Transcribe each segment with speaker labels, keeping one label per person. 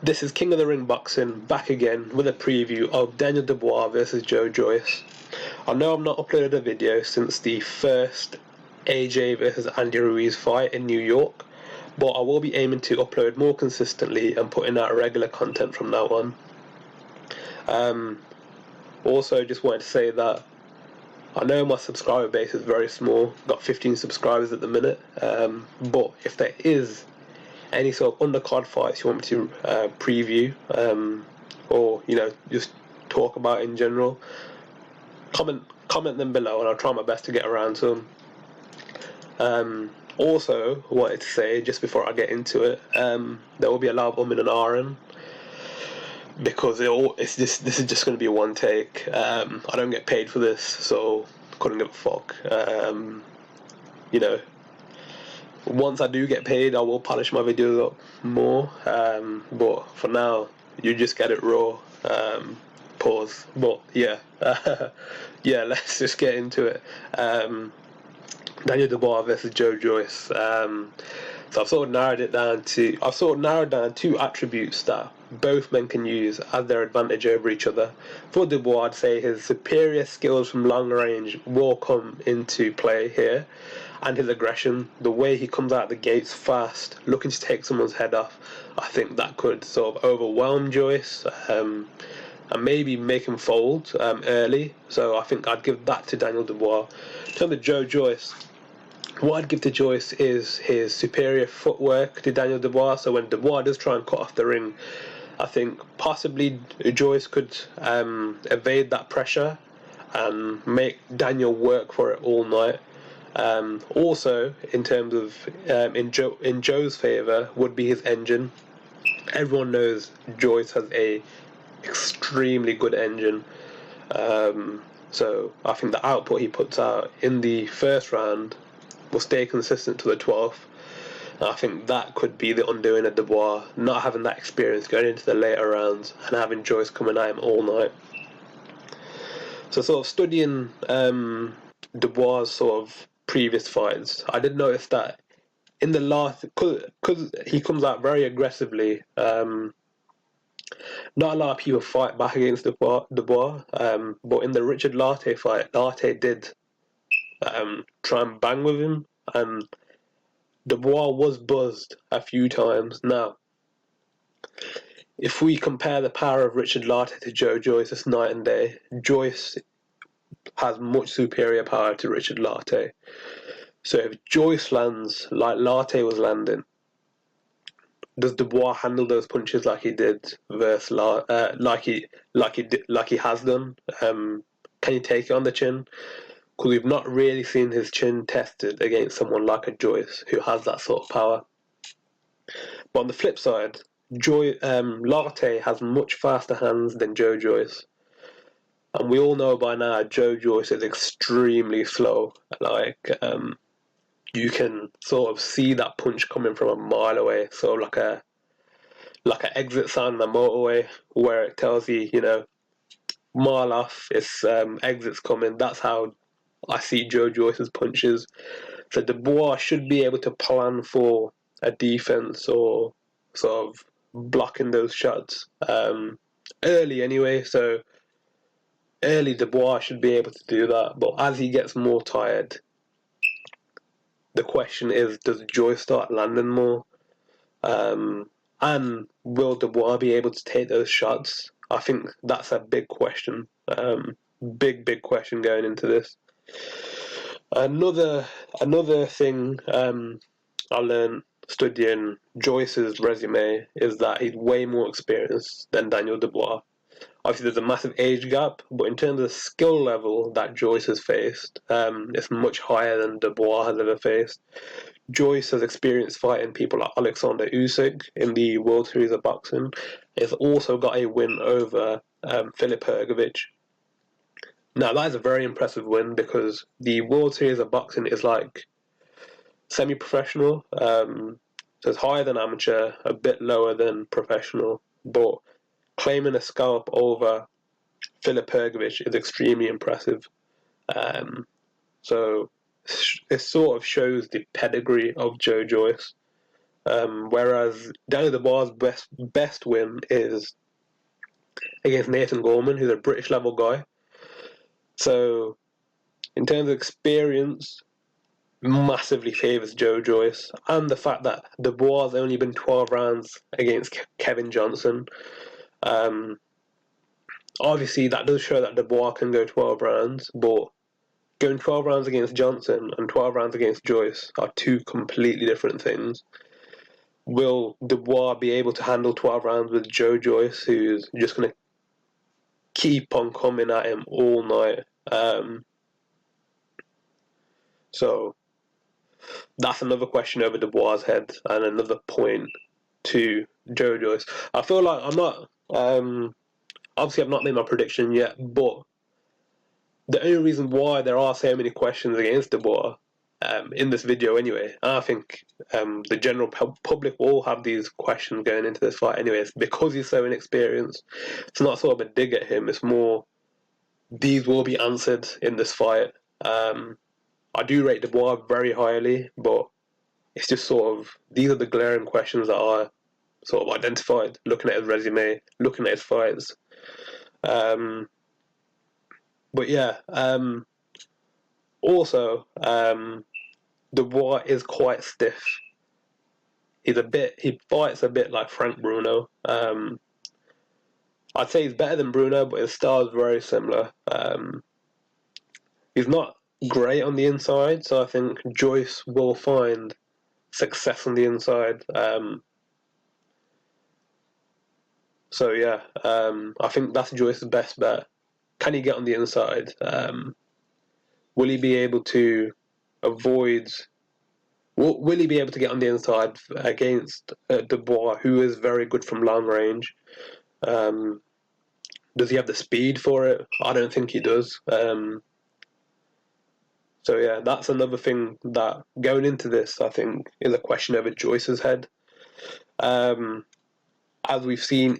Speaker 1: This is King of the Ring Boxing back again with a preview of Daniel Dubois versus Joe Joyce. I know I've not uploaded a video since the first AJ versus Andy Ruiz fight in New York, but I will be aiming to upload more consistently and putting out regular content from now on. Also, just wanted to say that I know my subscriber base is very small, got 15 subscribers at the minute, but if there is any sort of undercard fights you want me to preview, or just talk about in general, comment them below and I'll try my best to get around to them. Also wanted to say, just before I get into it, there will be a lot of and ahhing, because this is just going to be a one take. I don't get paid for this, so couldn't give a fuck. Once I do get paid, I will polish my videos up more, but for now you just get it raw. Pause. But yeah, yeah, let's just get into it. Daniel Dubois versus Joe Joyce. So I've sort of narrowed down two attributes that both men can use as their advantage over each other. For Dubois, I'd say his superior skills from long range will come into play here, and his aggression, the way he comes out the gates fast, looking to take someone's head off. I think that could sort of overwhelm Joyce, and maybe make him fold early. So I think I'd give that to Daniel Dubois. In terms of Joe Joyce, what I'd give to Joyce is his superior footwork to Daniel Dubois. So when Dubois does try and cut off the ring, I think possibly Joyce could evade that pressure and make Daniel work for it all night. Also, in terms of in Joe's favour, would be his engine. Everyone knows Joyce has a extremely good engine. So I think the output he puts out in the first round will stay consistent to the 12th. I think that could be the undoing of Dubois, not having that experience going into the later rounds and having Joyce coming at him all night. So sort of studying Dubois' sort of previous fights, I did notice that in the last, because he comes out very aggressively, not a lot of people fight back against Dubois, but in the Richard Lartey fight, Lartey did try and bang with him, and Dubois was buzzed a few times. Now, if we compare the power of Richard Lartey to Joe Joyce, it's night and day. Joyce has much superior power to Richard Lartey. So if Joyce lands like Lartey was landing, does Dubois handle those punches like he did versus like he has done? Can he take it on the chin? Because we've not really seen his chin tested against someone like a Joyce who has that sort of power. But on the flip side, Lartey has much faster hands than Joe Joyce. And we all know by now Joe Joyce is extremely slow. You can sort of see that punch coming from a mile away. So like an exit sign on the motorway where it tells you, mile off, it's exits coming. That's how I see Joe Joyce's punches. So Dubois should be able to plan for a defense or sort of blocking those shots early anyway. So early Dubois should be able to do that. But as he gets more tired, the question is, does Joyce start landing more? And will Dubois be able to take those shots? I think that's a big question. Big question going into this. Another thing I learned studying Joyce's resume is that he's way more experienced than Daniel Dubois. Obviously, there's a massive age gap, but in terms of skill level that Joyce has faced, it's much higher than Dubois has ever faced. Joyce has experienced fighting people like Alexander Usyk in the World Series of Boxing. He's also got a win over Filip Hrgović. Now, that is a very impressive win because the World Series of Boxing is like semi-professional. So it's higher than amateur, a bit lower than professional, but claiming a scalp over Filip Hrgović is extremely impressive. So it sort of shows the pedigree of Joe Joyce. Whereas Danny Dubois' best win is against Nathan Gorman, who's a British level guy. So in terms of experience, massively favours Joe Joyce, and the fact that Dubois has only been 12 rounds against Kevin Johnson. Obviously, that does show that Dubois can go 12 rounds, but going 12 rounds against Johnson and 12 rounds against Joyce are two completely different things. Will Dubois be able to handle 12 rounds with Joe Joyce, who's just going to keep on coming at him all night? So that's another question over Dubois' head and another point to Joe Joyce. I feel like I'm not... obviously, I've not made my prediction yet, but the only reason why there are so many questions against Dubois in this video anyway, and I think the general public will have these questions going into this fight anyways, because he's so inexperienced. It's not sort of a dig at him, it's more these will be answered in this fight. I do rate Dubois very highly, but it's just sort of, these are the glaring questions that I sort of identified, looking at his resume, looking at his fights. But yeah, also, Dubois is quite stiff. He fights a bit like Frank Bruno. I'd say he's better than Bruno, but his style is very similar. He's not great on the inside, so I think Joyce will find success on the inside. So yeah, I think that's Joyce's best bet. Can he get on the inside? Will he be able to avoid? Will he be able to get on the inside against Dubois, who is very good from long range? Does he have the speed for it? I don't think he does. So yeah, that's another thing that going into this, I think, is a question over Joyce's head. As we've seen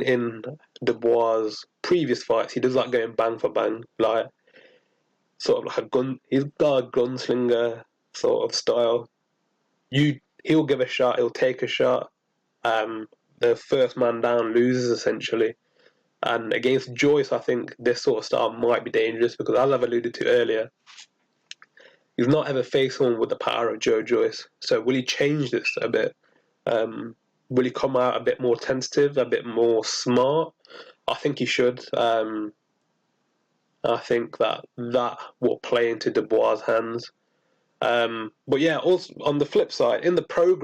Speaker 1: in Dubois' previous fights, he does like going bang for bang, like sort of like a gun. He's got a gunslinger sort of style. He'll give a shot, he'll take a shot. The first man down loses essentially. And against Joyce, I think this sort of style might be dangerous because, as I've alluded to earlier, he's not ever faced someone with the power of Joe Joyce. So will he change this a bit? Will he come out a bit more tentative, a bit more smart? I think he should. I think that will play into Dubois' hands. But yeah, also on the flip side, in the pro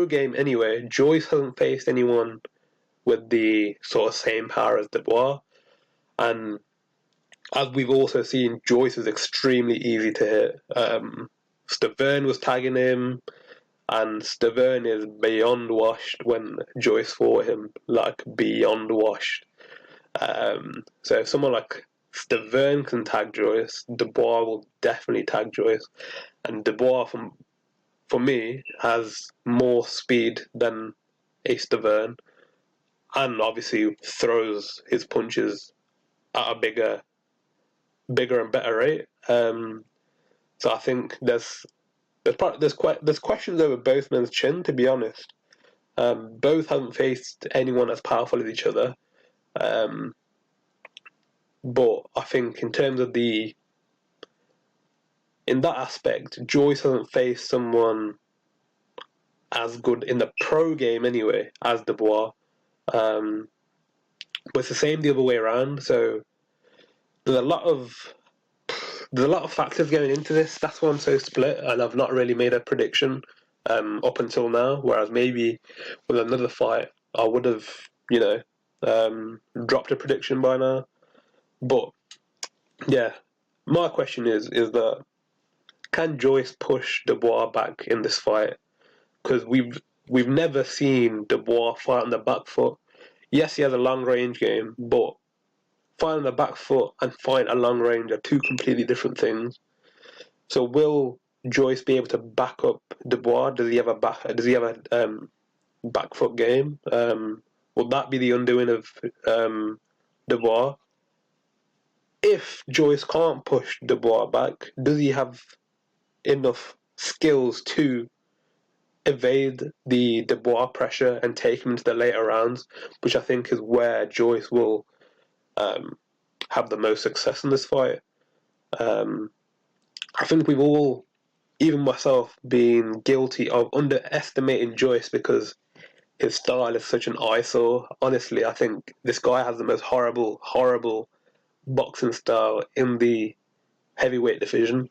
Speaker 1: game anyway, Joyce hasn't faced anyone with the sort of same power as Dubois. And as we've also seen, Joyce is extremely easy to hit. Stavern was tagging him, and Stavern is beyond washed when Joyce fought him, like beyond washed. So if someone like Stavern can tag Joyce, Dubois will definitely tag Joyce. And Dubois, for me, has more speed than a Stavern, and obviously throws his punches at a bigger and better rate. So I think there's questions over both men's chin, to be honest. Both haven't faced anyone as powerful as each other. But I think in terms of in that aspect, Joyce hasn't faced someone as good in the pro game anyway as Dubois. But it's the same the other way around. So there's a lot of factors going into this. That's why I'm so split, and I've not really made a prediction up until now. Whereas maybe with another fight, I would have, dropped a prediction by now. But yeah, my question is that can Joyce push Dubois back in this fight? Because we've never seen Dubois fight on the back foot. Yes, he has a long range game, but fight on the back foot and fight at long range are two completely different things. So will Joyce be able to back up Dubois? Does he have a back foot game? Will that be the undoing of Dubois? If Joyce can't push Dubois back, does he have enough skills to evade the Dubois pressure and take him into the later rounds, which I think is where Joyce will have the most success in this fight. I think we've all, even myself, been guilty of underestimating Joyce because his style is such an eyesore. Honestly, I think this guy has the most horrible boxing style in the heavyweight division,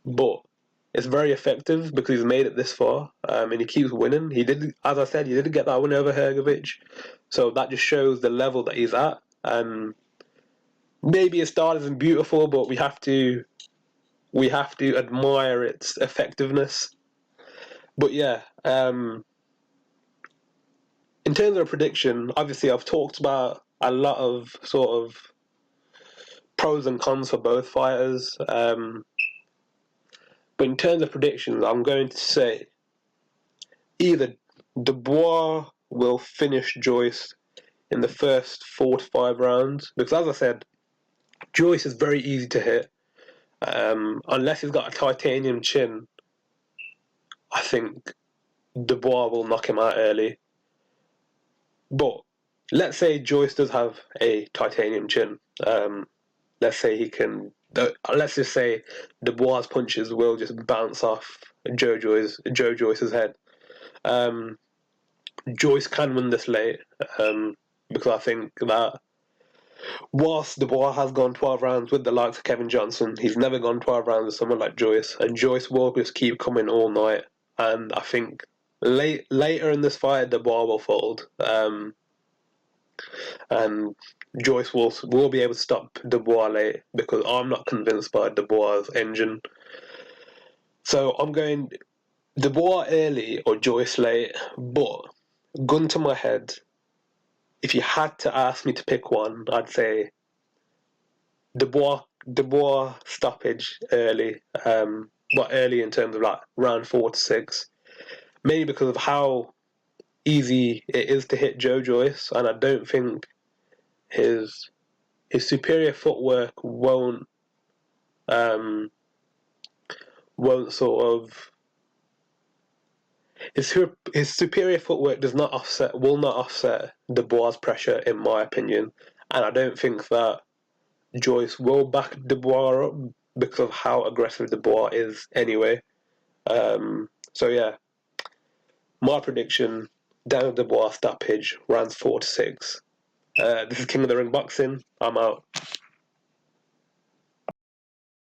Speaker 1: but it's very effective because he's made it this far, and he keeps winning. He did, as I said, he did get that win over Hergovic, so that just shows the level that he's at. And maybe his style isn't beautiful, but we have to admire its effectiveness. But yeah, in terms of a prediction, obviously I've talked about a lot of sort of pros and cons for both fighters. But in terms of predictions, I'm going to say either Dubois will finish Joyce in the first 4 to 5 rounds, because as I said, Joyce is very easy to hit. Unless he's got a titanium chin, I think Dubois will knock him out early. But let's say Joyce does have a titanium chin. Let's say he can. Let's just say Dubois' punches will just bounce off Joe Joyce's head. Joyce can win this late, because I think that whilst Dubois has gone 12 rounds with the likes of Kevin Johnson, he's never gone 12 rounds with someone like Joyce, and Joyce will just keep coming all night. And I think later in this fight, Dubois will fold, and Joyce will be able to stop Dubois late, because I'm not convinced by Dubois' engine. So I'm going Dubois early or Joyce late, but gun to my head, if you had to ask me to pick one, I'd say Dubois stoppage early, but early in terms of like round 4 to 6, mainly because of how easy it is to hit Joe Joyce, and I don't think his superior footwork won't sort of his superior footwork will not offset Dubois' pressure, in my opinion, and I don't think that Joyce will back Dubois up because of how aggressive Dubois is anyway. So yeah, my prediction: Daniel Dubois stoppage, rounds 4 to 6. This is King of the Ring Boxing. I'm out.